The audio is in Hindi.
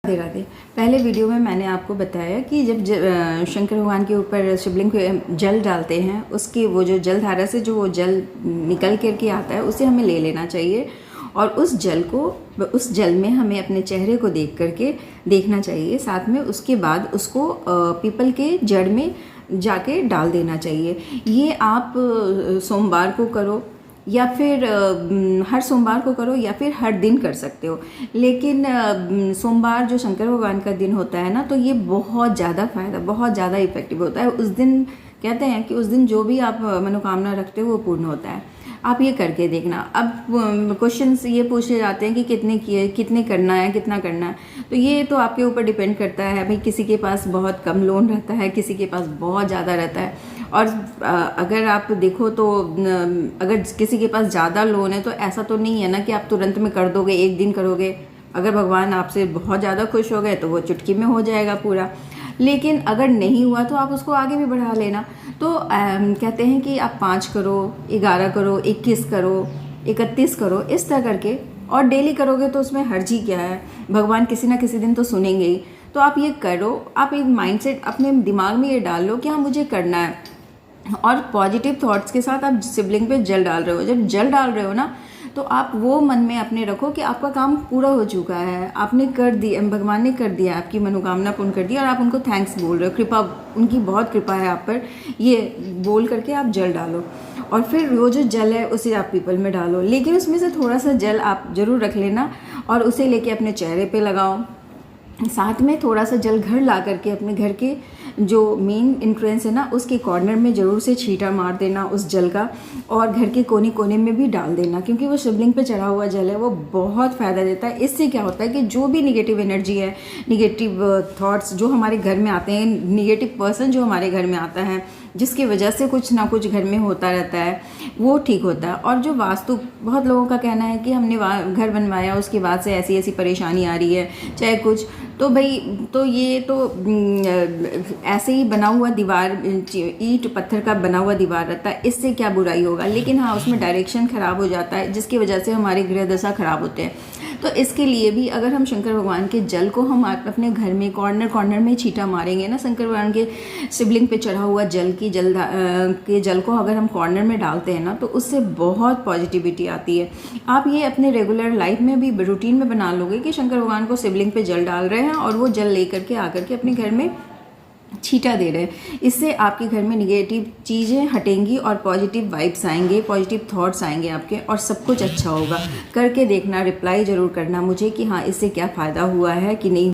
राधे राधे। पहले वीडियो में मैंने आपको बताया कि जब शंकर भगवान के ऊपर शिवलिंग पे जल डालते हैं, उसकी वो जो जल धारा से जो वो जल निकल करके आता है उसे हमें ले लेना चाहिए और उस जल में हमें अपने चेहरे को देख करके देखना चाहिए। साथ में उसके बाद उसको पीपल के जड़ में जाके डाल देना चाहिए। ये आप सोमवार को करो या फिर हर सोमवार को करो या फिर हर दिन कर सकते हो। लेकिन सोमवार जो शंकर भगवान का दिन होता है ना, तो ये बहुत ज़्यादा इफेक्टिव होता है। उस दिन कहते हैं कि उस दिन जो भी आप मनोकामना रखते हो वो पूर्ण होता है। आप ये करके देखना। अब क्वेश्चंस ये पूछे जाते हैं कि कितने करना है, कितना करना है, तो ये तो आपके ऊपर डिपेंड करता है भाई। किसी के पास बहुत कम लोन रहता है, किसी के पास बहुत ज़्यादा रहता है। और अगर आप देखो तो अगर किसी के पास ज़्यादा लोन है तो ऐसा तो नहीं है ना कि आप तुरंत में कर दोगे, एक दिन करोगे। अगर भगवान आपसे बहुत ज़्यादा खुश हो गए तो वो चुटकी में हो जाएगा पूरा। लेकिन अगर नहीं हुआ तो आप उसको आगे भी बढ़ा लेना। तो कहते हैं कि आप 5 करो, 11 करो, 21 करो, 31 करो, इस तरह करके। और डेली करोगे तो उसमें हर्ज ही क्या है, भगवान किसी ना किसी दिन तो सुनेंगे ही। तो आप ये करो। आप एक माइंडसेट अपने दिमाग में ये डाल लो कि हाँ मुझे करना है, और पॉजिटिव थॉट्स के साथ आप शिवलिंग पे जल डाल रहे हो। जब जल डाल रहे हो ना, तो आप वो मन में अपने रखो कि आपका काम पूरा हो चुका है, आपने कर दिया, भगवान ने कर दिया, आपकी मनोकामना पूर्ण कर दी और आप उनको थैंक्स बोल रहे हो। कृपा, उनकी बहुत कृपा है आप पर, ये बोल करके आप जल डालो। और फिर वो जो जल है उसे आप पीपल में डालो। लेकिन उसमें से थोड़ा सा जल आप ज़रूर रख लेना और उसे लेके अपने चेहरे पे लगाओ। साथ में थोड़ा सा जल घर ला करके अपने घर के जो मेन एंट्रेंस है ना, उसके कॉर्नर में ज़रूर से छींटा मार देना उस जल का, और घर के कोने कोने में भी डाल देना। क्योंकि वो शिवलिंग पे चढ़ा हुआ जल है, वो बहुत फ़ायदा देता है। इससे क्या होता है कि जो भी निगेटिव एनर्जी है, निगेटिव थॉट्स जो हमारे घर में आते हैं, निगेटिव पर्सन जो हमारे घर में आता है, जिसकी वजह से कुछ ना कुछ घर में होता रहता है, वो ठीक होता है। और जो वास्तु, बहुत लोगों का कहना है कि हमने घर बनवाया उसके बाद से ऐसी ऐसी परेशानी आ रही है, चाहे कुछ, तो भाई तो ये तो ऐसे ही बना हुआ दीवार, ईंट पत्थर का बना हुआ दीवार रहता है, इससे क्या बुराई होगा। लेकिन हाँ, उसमें डायरेक्शन ख़राब हो जाता है, जिसकी वजह से हमारे गृह दशा ख़राब होते हैं। तो इसके लिए भी अगर हम शंकर भगवान के जल को हम अपने घर में कॉर्नर कॉर्नर में छींटा मारेंगे ना, शंकर भगवान के शिवलिंग पे चढ़ा हुआ जल को अगर हम कॉर्नर में डालते हैं ना, तो उससे बहुत पॉजिटिविटी आती है। आप ये अपने रेगुलर लाइफ में भी रूटीन में बना लोगे कि शंकर भगवान को शिवलिंग पे जल डाल रहे हैं और वो जल लेकर के आकर के अपने घर में छींटा दे रहे हैं। इससे आपके घर में निगेटिव चीज़ें हटेंगी और पॉजिटिव वाइब्स आएंगे, पॉजिटिव थॉट्स आएंगे आपके, और सब कुछ अच्छा होगा। करके देखना, रिप्लाई ज़रूर करना मुझे कि हाँ इससे क्या फ़ायदा हुआ है कि नहीं।